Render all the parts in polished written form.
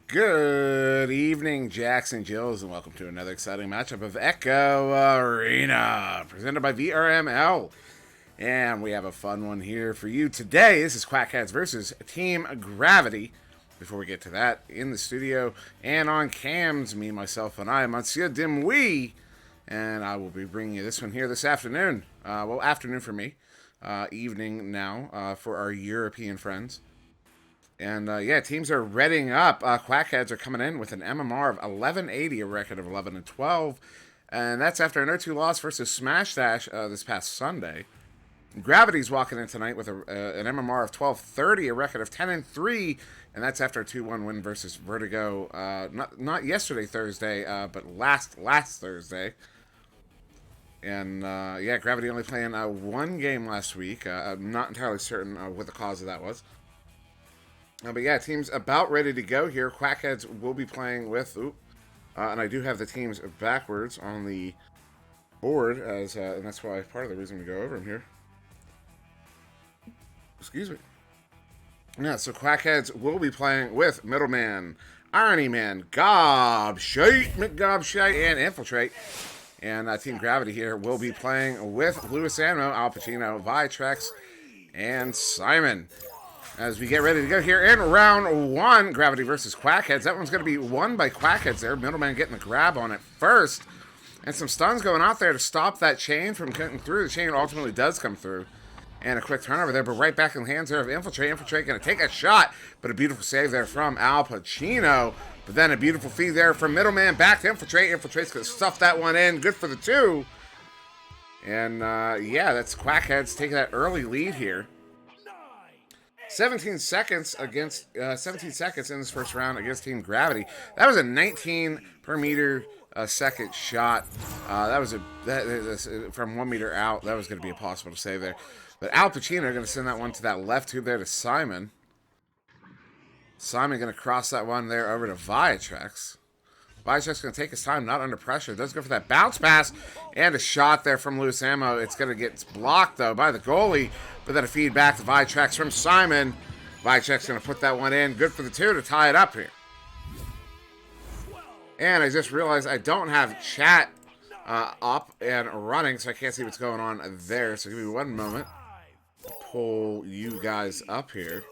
Good evening, Jackson Jills, and welcome to another exciting matchup of Echo Arena, presented by VRML. And we have a fun one here for you today. This is Quackheads versus Team Gravity. Before we get to that, in the studio and on cams, me, myself, and I am on SirDimwi, and I will be bringing you this one here this afternoon. Afternoon for me, evening now for our European friends. And teams are readying up. Quackheads are coming in with an MMR of 1180, a record of 11-12, and that's after an 0-2 loss versus Smash Dash this past Sunday. Gravity's walking in tonight with an MMR of 1230, a record of 10-3, and that's after a 2-1 win versus Vertigo. Not yesterday Thursday, but last Thursday. And Gravity only playing one game last week. I'm not entirely certain what the cause of that was. Teams about ready to go here. Quackheads will be playing with, and I do have the teams backwards on the board, and that's why part of the reason we go over them here. Excuse me. Yeah, so Quackheads will be playing with Middleman, Irony Man, Gobshite, McGobshite, and Infiltrate. And Team Gravity here will be playing with Louis Anmo, Al Pacino, Vitrex, and Simon. As we get ready to go here in round one, Gravity versus Quackheads. That one's going to be won by Quackheads there. Middleman getting the grab on it first. And some stuns going out there to stop that chain from cutting through. The chain ultimately does come through. And a quick turnover there, but right back in the hands there of Infiltrate. Infiltrate going to take a shot, but a beautiful save there from Al Pacino. But then a beautiful feed there from Middleman back to Infiltrate. Infiltrate's going to stuff that one in. Good for the two. And that's Quackheads taking that early lead here. 17 seconds in this first round against Team Gravity. That was a 19 per meter second shot. That was from 1 meter out. That was going to be impossible to save there. But Al Pacino going to send that one to that left tube there to Simon. Simon going to cross that one there over to Viatrex. Viatrex going to take his time, not under pressure. Does go for that bounce pass and a shot there from Loose Ammo. It's going to get blocked though by the goalie, but then a feed back to Viatrex from Simon. Viatrex going to put that one in. Good for the two to tie it up here. And I just realized I don't have chat up and running, so I can't see what's going on there. So give me one moment to pull you guys up here.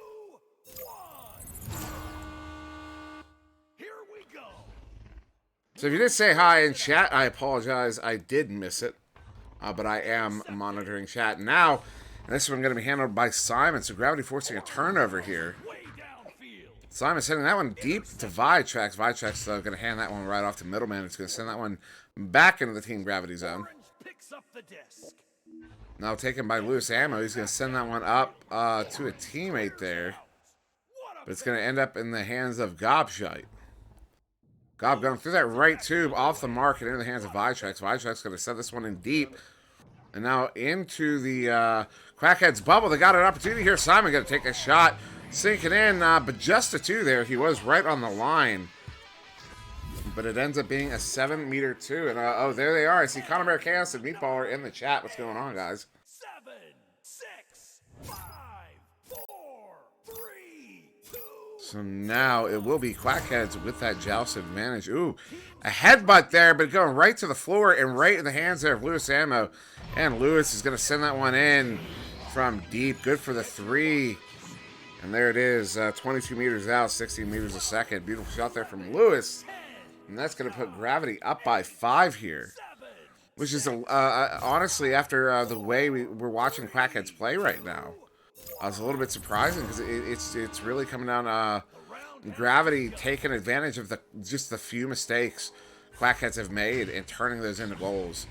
So if you did say hi in chat, I apologize. I did miss it. But I am monitoring chat now. And this one going to be handled by Simon. So Gravity forcing a turnover here. Simon sending that one deep to Vitrex. Vitrex going to hand that one right off to Middleman. It's going to send that one back into the Team Gravity zone. Now taken by Loose Ammo. He's going to send that one up to a teammate there. But it's going to end up in the hands of Gobshite. Gob going through that right tube off the mark and into the hands of Vitrex. Vitrex going to send this one in deep. And now into the Quackheads bubble. They got an opportunity here. Simon going to take a shot. Sinking in, but just a two there. He was right on the line. But it ends up being a 7-meter two. And there they are. I see Conor Bear Chaos and Meatballer in the chat. What's going on, guys? 7, 6, 5, 4, 3, 2. So now it will be Quackheads with that joust advantage. Ooh, a headbutt there, but going right to the floor and right in the hands there of Louis Ammo. And Louis is going to send that one in from deep. Good for the three. And there it is, 22 meters out, 16 meters a second. Beautiful shot there from Louis. And that's going to put Gravity up by 5 here. Which is, honestly, after the way we're watching Quackheads play right now, I was a little bit surprising because it's really coming down Gravity taking advantage of just the few mistakes Quackheads have made and turning those into goals.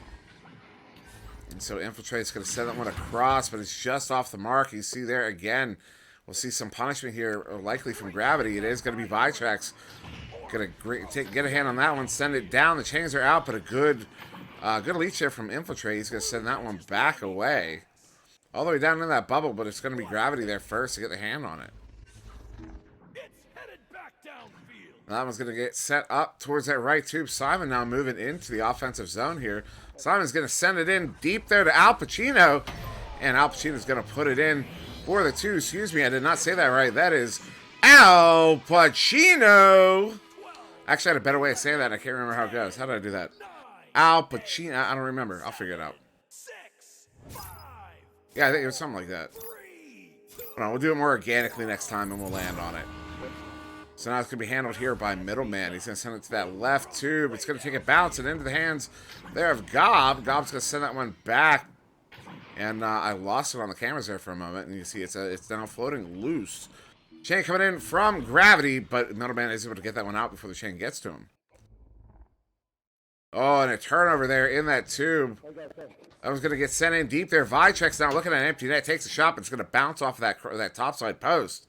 And so Infiltrate's going to send that one across, but it's just off the mark. You see there again. We'll see some punishment here, likely from Gravity. It is going to be Vitrex. Going to get a hand on that one, send it down. The chains are out, but a good leech there from Infiltrate. He's going to send that one back away. All the way down in that bubble, but it's going to be Gravity there first to get the hand on it. It's headed back downfield. That one's going to get set up towards that right tube. Simon now moving into the offensive zone here. Simon's going to send it in deep there to Al Pacino. And Al Pacino's going to put it in for the two. Excuse me, I did not say that right. That is Al Pacino. Actually, I had a better way of saying that. I can't remember how it goes. How did I do that? Al Pacino. I don't remember. I'll figure it out. Yeah, I think it was something like that. Hold on, we'll do it more organically next time and we'll land on it. So now it's going to be handled here by Middleman. He's going to send it to that left tube. It's going to take it bouncing into the hands there of Gob. Gob's going to send that one back. And I lost it on the cameras there for a moment. And you see it's now floating loose. Chain coming in from Gravity, but Middleman is able to get that one out before the chain gets to him. Oh, and a turnover there in that tube. I was going to get sent in deep there. Vicek's now looking at an empty net. Takes a shot, but it's going to bounce off of that topside post.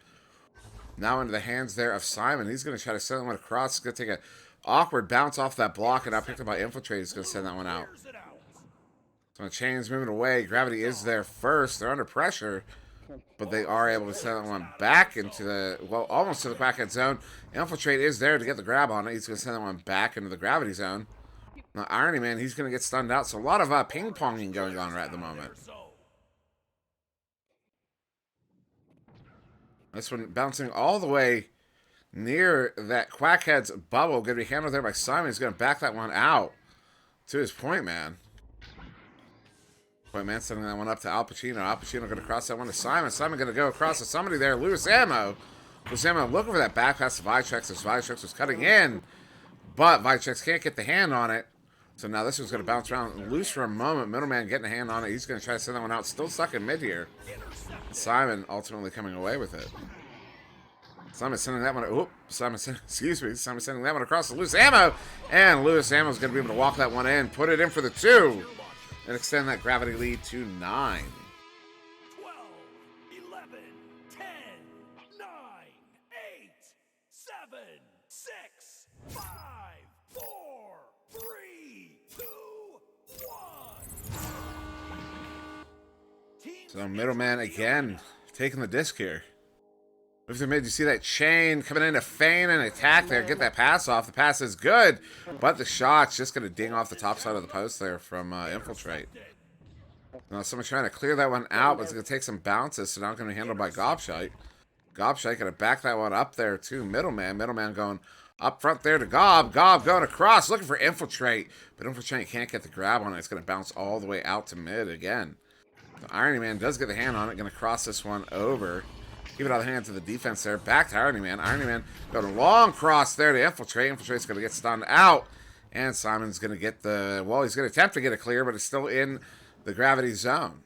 Now into the hands there of Simon. He's going to try to send that one across. He's going to take an awkward bounce off that block, and now picked up by Infiltrate. He's going to send that one out. So the chain's moving away. Gravity is there first. They're under pressure, but they are able to send that one back into the, well, almost to the Quackhead zone. Infiltrate is there to get the grab on it. He's going to send that one back into the Gravity zone. Now, Irony Man, he's going to get stunned out. So a lot of ping-ponging going on right at the moment. This one bouncing all the way near that Quackhead's bubble. Going to be handled there by Simon. He's going to back that one out to his Point Man. Point Man sending that one up to Al Pacino. Al Pacino going to cross that one to Simon. Simon going to go across to somebody there. Lewis Ammo. Lewis Ammo looking for that back pass to Viceks as Viceks was cutting in. But Viceks can't get the hand on it. So now this one's going to bounce around loose for a moment. Middleman getting a hand on it. He's going to try to send that one out. Still stuck in mid here. Simon ultimately coming away with it. Simon sending that one. Oop, Simon sending that one across to Lewis Ammo. And Lewis Ammo's going to be able to walk that one in. Put it in for the 2. And extend that Gravity lead to 9. 12, 11, 10, 9, 8, 7, 6, 5, 4, 3, 2, 1. So Middleman again taking the disc here. If they made you see that chain coming in to feign and attack there, get that pass off. The pass is good, but the shot's just going to ding off the top side of the post there from Infiltrate. Now someone's trying to clear that one out, but it's going to take some bounces, so now it's going to be handled by Gobshite. Gobshite going to back that one up there to Middleman. Middleman going up front there to Gob. Gob going across, looking for Infiltrate, but Infiltrate can't get the grab on it. It's going to bounce all the way out to mid again. So Irony Man does get the hand on it, going to cross this one over. Keep it out of the hands of the defense there. Back to Irony Man. Irony Man got a long cross there to Infiltrate. Infiltrate's going to get stunned out. And Simon's going to get the, well, he's going to attempt to get it clear, but it's still in the Gravity zone.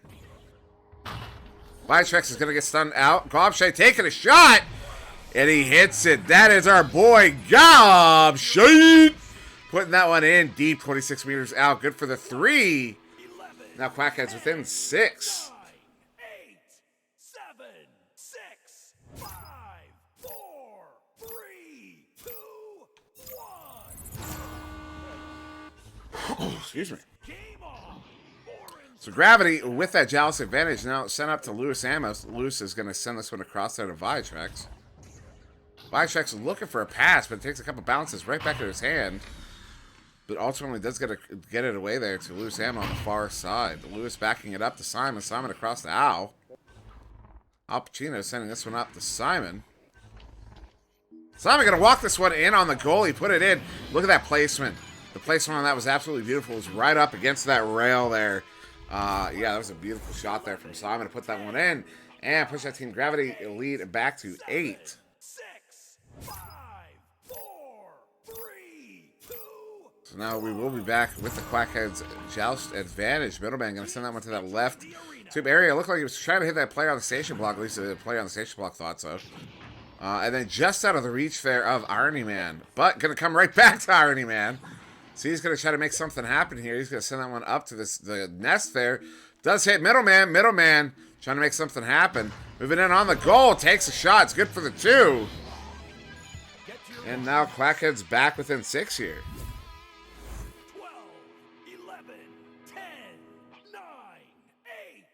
Viceks is going to get stunned out. Gobshite taking a shot. And he hits it. That is our boy Gobshite. Putting that one in deep, 26 meters out. Good for the 3. Now Quackhead's within 6. 4, 3, 2, 1. Excuse me. So Gravity, with that Jealous advantage, now sent up to Lewis Amos. Lewis is going to send this one across there to Viceks. Viceks looking for a pass, but it takes a couple bounces right back to his hand. But ultimately does get it away there to Lewis Ammo on the far side. Lewis backing it up to Simon. Simon across to Al. Al Pacino sending this one up to Simon. Simon going to walk this one in on the goal. He put it in. Look at that placement. The placement on that was absolutely beautiful. It was right up against that rail there. Yeah, that was a beautiful shot there from Simon to put that one in. And push that Team Gravity lead back to 8. 6, 5, 4, 3, 2. So now we will be back with the Quackheads Joust advantage. Middleman going to send that one to that left tube area. It looked like he was trying to hit that player on the station block. At least the player on the station block thought so. And then just out of the reach there of Irony Man. But going to come right back to Irony Man. So he's going to try to make something happen here. He's going to send that one up to the nest there. Does hit Middleman. Middleman trying to make something happen. Moving in on the goal. Takes a shot. It's good for the 2. And now Quackhead's back within 6 here. 12, 11, 10, 9, 8,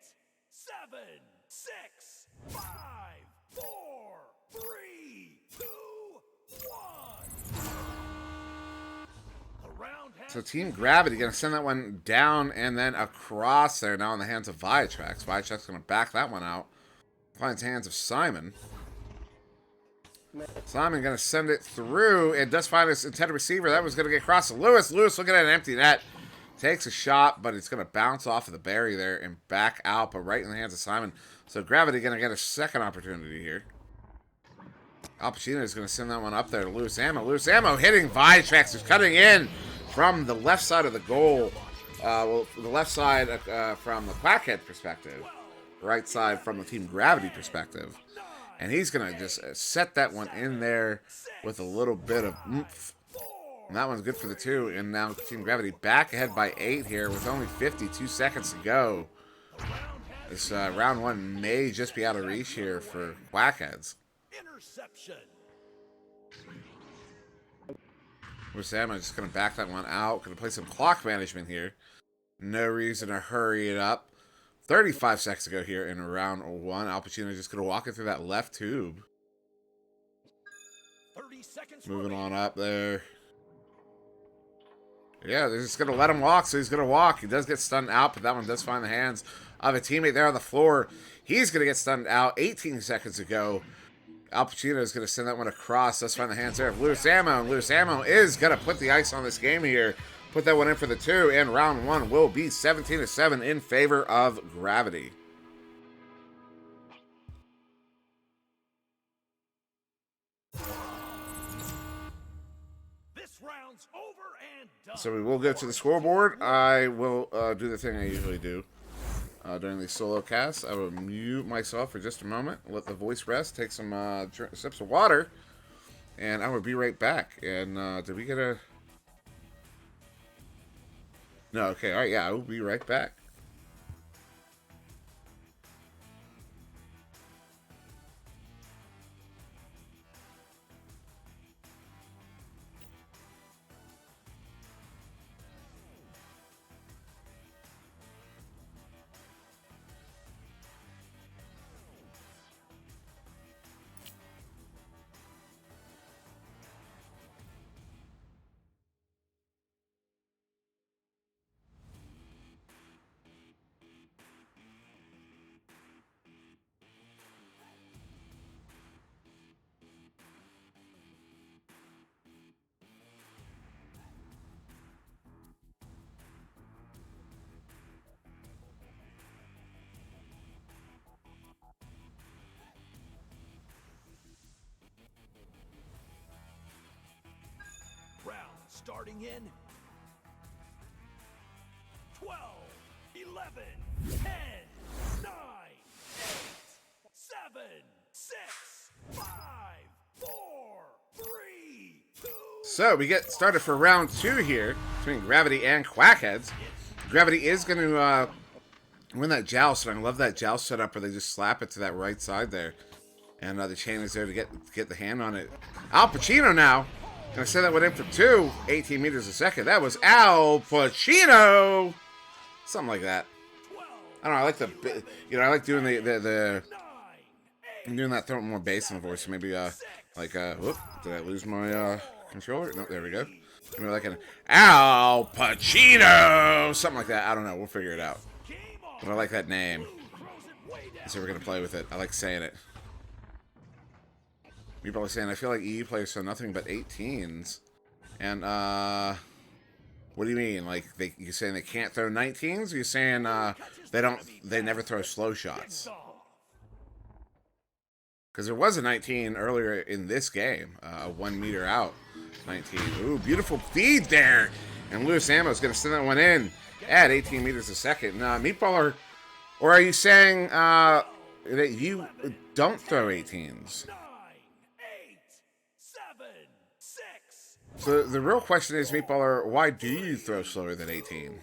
7, 6, 5, 4, 3, 2, 1. So Team Gravity going to send that one down and then across there. Now in the hands of Viceks. Viceks going to back that one out. Finds hands of Simon. Simon going to send it through. It does find his intended receiver. That was going to get across to Lewis. Lewis looking at an empty net. Takes a shot, but it's going to bounce off of the barrier there and back out, but right in the hands of Simon. So Gravity going to get a second opportunity here. Al Pacino is going to send that one up there to Lewis Ammo. Lewis Ammo hitting Vitrax, who's cutting in from the left side of the goal. Well, the left side from the Quackhead perspective. Right side from the Team Gravity perspective. And he's going to just set that one in there with a little bit of oomph. And that one's good for the 2. And now Team Gravity back ahead by 8 here with only 52 seconds to go. This round 1 may just be out of reach here for Quackheads. Interception. Sam, I'm just going to back that one out. Going to play some clock management here. No reason to hurry it up. 35 seconds to go here in round 1. Al Pacino just going to walk it through that left tube. 30 seconds Moving remaining. on up there. Yeah, they're just going to let him walk, so he's going to walk. He does get stunned out, but that one does find the hands of a teammate there on the floor. He's going to get stunned out 18 seconds ago. Al Pacino is going to send that one across. Let's find the hands there of Lewis Ammo. And Lewis Ammo is going to put the ice on this game here. Put that one in for the 2. And round 1 will be 17-7 in favor of Gravity. This round's over and done. So we will go to the scoreboard. I will do the thing I usually do. During these solo casts, I will mute myself for just a moment, let the voice rest, take some sips of water, and I will be right back. And did we get a... No, okay, all right, yeah, I will be right back. Round starting in 12, 11, 10, 9, 8, 7, 6, 5, 4, 3, 2. So we get started for round 2 here between Gravity and Quackheads. Gravity is going to win that joust, and I love that joust setup where they just slap it to that right side there. And the chain is there to get the hand on it. Al Pacino now. Gonna send that one in for 2, 18 meters a second. That was Al Pacino. Something like that. I don't know. I like the, I like doing the doing that, throwing more bass in the voice. So maybe whoop, did I lose my controller? No, there we go. Maybe like an Al Pacino, something like that. I don't know. We'll figure it out. But I like that name. So we're gonna play with it. I like saying it. You're probably saying, I feel like EE players show nothing but 18s. And, what do you mean? Like, you saying they can't throw 19s? Or you saying, they never throw slow shots? Because there was a 19 earlier in this game. A 1 meter out 19. Ooh, beautiful feed there. And Lewis Ammo is going to send that one in at 18 meters a second. Meatballer, or are you saying, that you don't throw 18s? So the real question is, Meatballer, why do you throw slower than 18?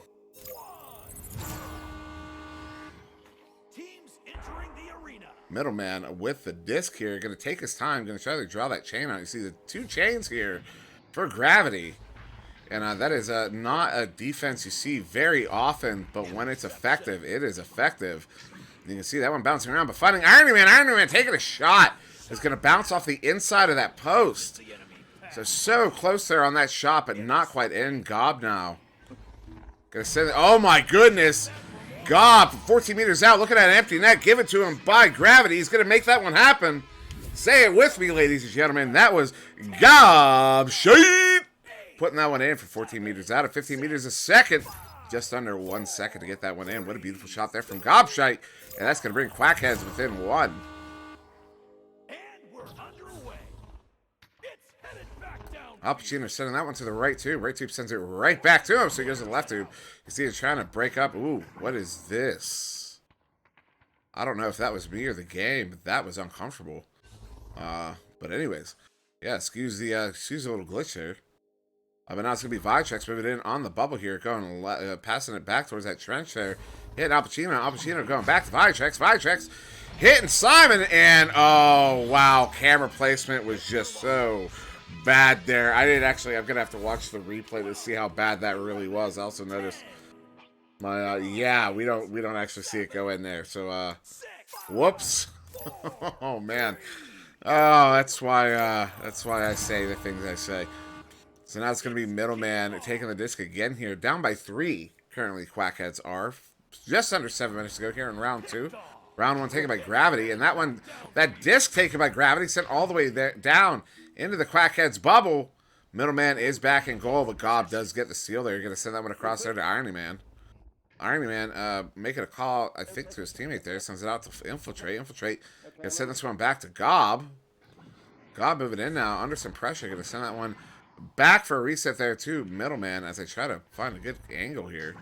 Teams entering the arena. Middleman with the disc here, going to take his time, going to try to draw that chain out. You see the 2 chains here for Gravity. And that is not a defense you see very often, but when it's effective, it is effective. You can see that one bouncing around, but finding Iron Man taking a shot. Is going to bounce off the inside of that post. So close there on that shot, but not quite in. Gob now. Gonna send it. Oh my goodness. Gob, 14 meters out, looking at an empty net. Give it to him by Gravity. He's gonna make that one happen. Say it with me, ladies and gentlemen. That was Gobshite. Putting that one in for 14 meters out of 15 meters a second. Just under 1 second to get that one in. What a beautiful shot there from Gobshite. And that's going to bring Quackheads within one. And we're underway. It's headed back down. Al Pacino sending that one to the right tube. Right tube sends it right back to him, so he goes to the left tube. You see he's trying to break up. Ooh, what is this? I don't know if that was me or the game, but that was uncomfortable. But anyways, yeah, excuse the little glitch there. But now it's going to be Vitrax moving in on the bubble here, going passing it back towards that trench there. Hitting Al Pacino. Al Pacino going back to Vitrax. Vitrax hitting Simon. And, oh, wow. Camera placement was just so bad there. I didn't actually. I'm going to have to watch the replay to see how bad that really was. I also noticed my, yeah, we don't actually see it go in there. So, whoops. Oh, man. Oh, that's why I say the things I say. So now it's going to be Middleman taking the disc again here. Down by 3, currently Quackheads are. Just under 7 minutes to go here in round 2. Round 1 taken by Gravity. And that disc taken by Gravity sent all the way there, down into the Quackheads bubble. Middleman is back in goal, but Gob does get the steal there. You're going to send that one across there to Irony Man. Irony Man making a call, I think, to his teammate there. Sends it out to Infiltrate. Infiltrate. Going to send this one back to Gob. Gob moving in now. Under some pressure. Going to send that one back for a reset there too, Middleman, as I try to find a good angle here.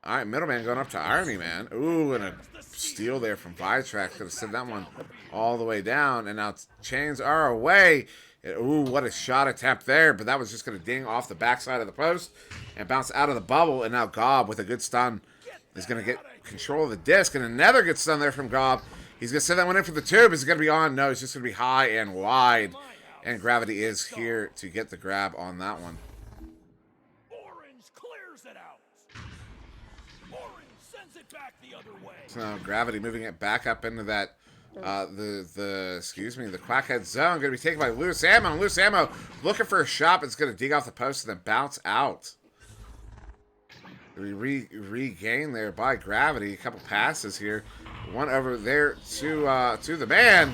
All right, Middleman going up to Irony Man. Ooh, and a steal there from Vitrax. Could have sent that one all the way down, and now chains are away. Ooh, what a shot attempt there, but that was just going to ding off the backside of the post and bounce out of the bubble, and now Gob with a good stun is going to get control of the disc, and another good stun there from Gob. He's going to send that one in for the tube. Is it going to be on? No, it's just going to be high and wide. And Gravity is here to get the grab on that one. Orange clears it out. Orange sends it back the other way. So Gravity moving it back up into that the Quackhead zone. Going to be taken by Loose Ammo. Loose Ammo looking for a shot. It's going to dig off the post and then bounce out. We regain there by Gravity. A couple passes here. One over there to the man.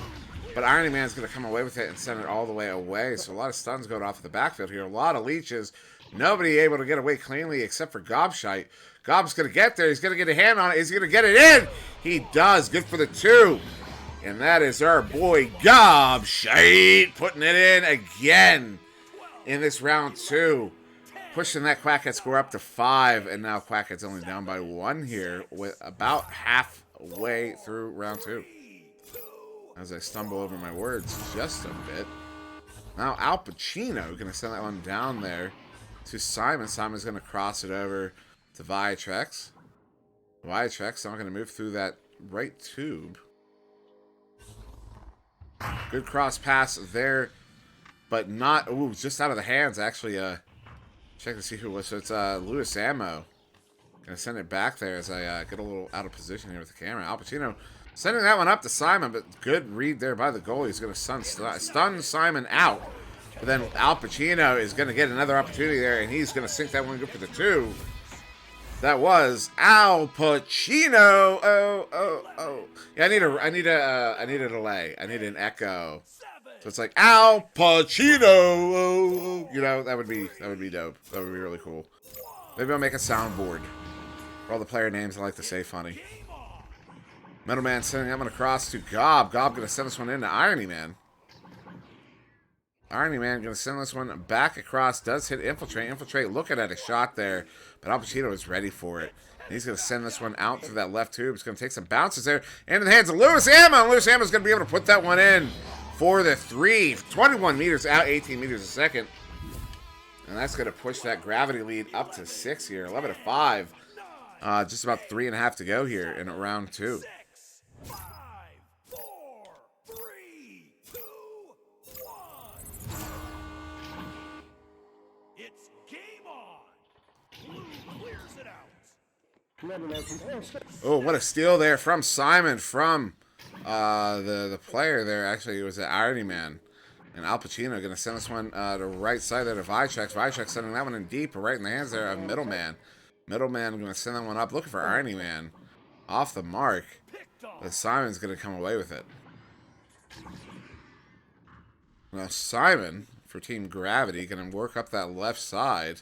But Irony Man's going to come away with it and send it all the way away. So a lot of stuns going off the backfield here. A lot of leeches. Nobody able to get away cleanly except for Gobshite. Gob's going to get there. He's going to get a hand on it. He's going to get it in. He does. Good for the 2. And that is our boy Gobshite putting it in again in this round 2. Pushing that Quackhead score up to 5. And now Quackhead's only down by 1 here with about halfway through round 2. As I stumble over my words just a bit. Now Al Pacino going to send that one down there to Simon. Simon's going to cross it over to Vitrax. Vitrax now going to move through that right tube. Good cross pass there, but not, ooh, just out of the hands actually. Check to see who it was. So it's Lewis Ammo. Going to send it back there as I get a little out of position here with the camera. Al Pacino sending that one up to Simon, but good read there by the goalie. He's going to stun Simon out. But then Al Pacino is going to get another opportunity there, and he's going to sink that one good for the 2. That was Al Pacino. Oh. Yeah, I need a delay. I need an echo. So it's like Al Pacino. Oh. You know, that would be dope. That would be really cool. Maybe I'll make a soundboard for all the player names I like to say funny. Middleman sending that one across to Gob. Gob going to send this one into Irony Man. Irony Man going to send this one back across. Does hit Infiltrate. Infiltrate looking at a shot there. But Al Pacino is ready for it. And he's going to send this one out through that left tube. He's going to take some bounces there. Into the hands of Lewis Ammo. Lewis Ammo is going to be able to put that one in for the 3. 21 meters out, 18 meters a second. And that's going to push that Gravity lead up to 6 here. 11-5. Just about 3.5 to go here in round 2. 5, 4, 3, 2, 1. It's game on. Blue clears it out. Oh, what a steal there from Simon from the player there. Actually, it was the Irony Man. And Al Pacino going to send this one to right side there to Vitrax. Vitrax sending that one in deep, right in the hands there of Middleman. Middleman going to send that one up, looking for Irony Man. Off the mark. But Simon's going to come away with it. Now Simon, for Team Gravity, going to work up that left side.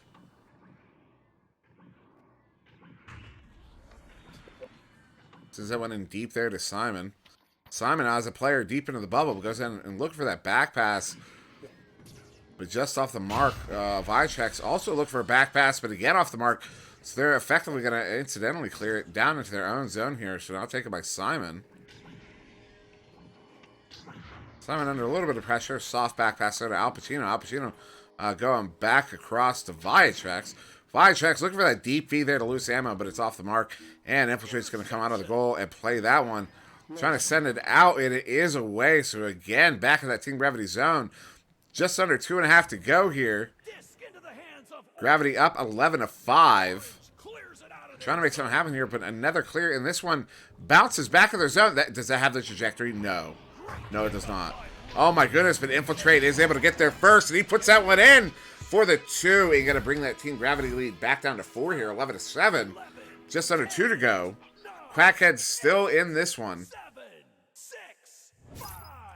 Since that went in deep there to Simon. Simon, as a player deep into the bubble, goes in and look for that back pass. But just off the mark, Vitrax also look for a back pass, but again off the mark. So they're effectively going to incidentally clear it down into their own zone here. So now taken by Simon. Simon under a little bit of pressure. Soft back pass there to Al Pacino. Al Pacino going back across to Vitrax. Vitrax looking for that deep feed there to loose ammo, but it's off the mark. And Infiltrate's going to come out of the goal and play that one. Trying to send it out, and it is away. So again, back in that Team Gravity zone. Just under 2.5 to go here. Gravity up 11-5. Trying to make something happen here, but another clear. And this one bounces back in their zone. Does that have the trajectory? No. No, it does not. Oh my goodness, but Infiltrate is able to get there first, and he puts that one in for the 2. And going to bring that Team Gravity lead back down to 4 here, 11-7. Just under 2 to go. Quackheads still in this one.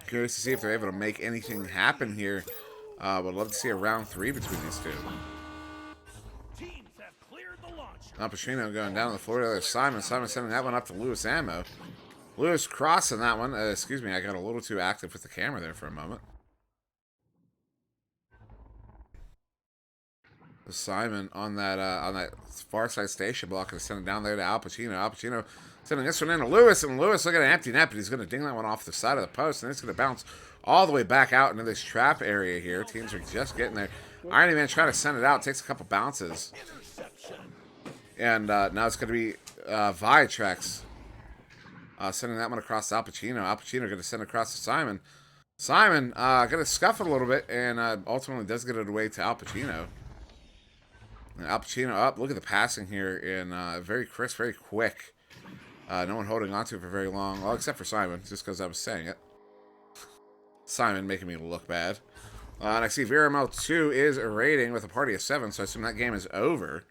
Curious to see if they're able to make anything happen here. Would love to see a round 3 between these two. Al Pacino going down on the floor to Simon. Simon sending that one up to Lewis Ammo. Lewis crossing that one. Excuse me, I got a little too active with the camera there for a moment. Simon on that far side station block and sending down there to Al Pacino. Al Pacino sending this one in to Lewis, and Lewis looking at an empty net, but he's going to ding that one off the side of the post, and it's going to bounce all the way back out into this trap area here. Teams are just getting there. Irony Man trying to send it out. Takes a couple bounces. And now it's going to be Vitrax sending that one across to Al Pacino. Al Pacino going to send it across to Simon. Simon going to scuff it a little bit, and ultimately does get it away to Al Pacino. And Al Pacino up. Look at the passing here, and very crisp, very quick. No one holding on to it for very long. Well, except for Simon, just because I was saying it. Simon making me look bad. And I see VRML 2 is a rating with a party of 7, so I assume that game is over.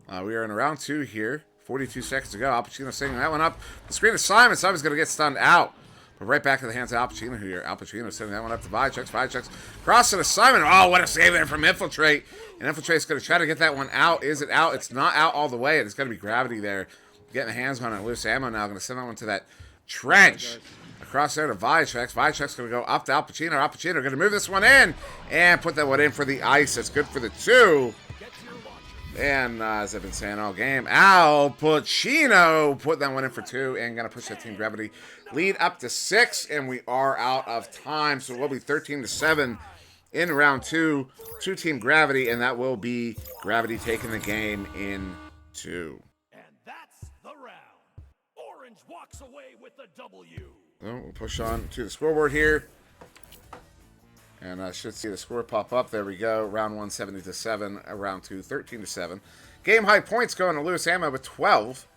We are in round 2 here. 42 seconds to go. Al Pacino sending that one up. The screen to Simon. Simon's going to get stunned out. But right back in the hands of Al Pacino here. Al Pacino sending that one up to Vitrax. Vitrax crossing to Simon. Oh, what a save there from Infiltrate. And Infiltrate's going to try to get that one out. Is it out? It's not out all the way. It's going to be Gravity there. Getting the hands on it. Loose ammo now. Going to send that one to that trench. Across there to Vitrax. Vitrax going to go up to Al Pacino. Al Pacino going to move this one in. And put that one in for the ice. That's good for the 2. And as I've been saying all game, Al Pacino put that one in for 2 and going to push that Team Gravity lead up to 6. And we are out of time. So we'll be 13-7 in round 2 to Team Gravity. And that will be Gravity taking the game in 2. And that's the round. Orange walks away with the W. So we'll push on to the scoreboard here. And I should see the score pop up. There we go. Round 1, 70-7. Round 2, 13-7. Game high points going to Lewis Ammo with 12.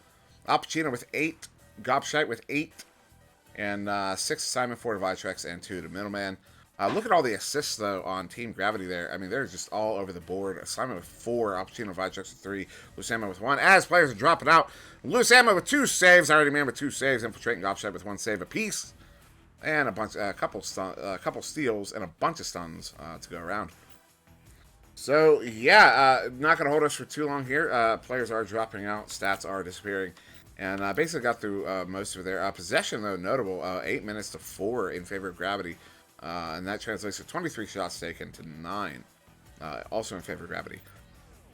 Al Pacino with 8. Gobshite with 8. And 6 Simon, 4 to Vitrax, and 2 to Middleman. Look at all the assists, though, on Team Gravity there. I mean, they're just all over the board. Simon with 4. Al Pacino, Vitrax with 3. Lewis Ammo with 1. As players are dropping out, Lewis Ammo with 2 saves. Irony Man with 2 saves. Infiltrate and Gobshite with 1 save apiece. And a couple steals and a bunch of stuns to go around. So yeah, not going to hold us for too long here. Players are dropping out, stats are disappearing, and basically got through most of their possession. Though notable, 8 minutes to 4 in favor of Gravity, and that translates to 23 shots taken to 9, also in favor of Gravity.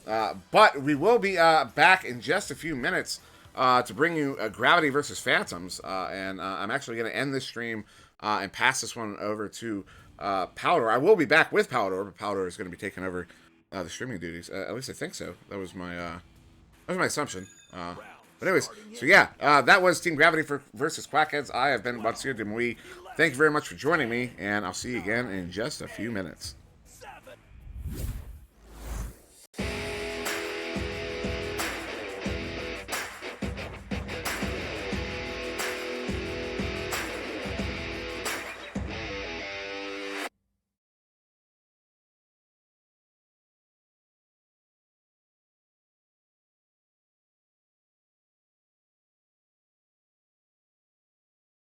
But we will be back in just a few minutes. To bring you Gravity versus Phantoms, and I'm actually going to end this stream and pass this one over to Powder. I will be back with Powder, but Powder is going to be taking over the streaming duties. At least I think so. That was my assumption. But anyways, so yeah, that was Team Gravity versus Quackheads. I have been SirDimwi. Thank you very much for joining me, and I'll see you again in just a few minutes.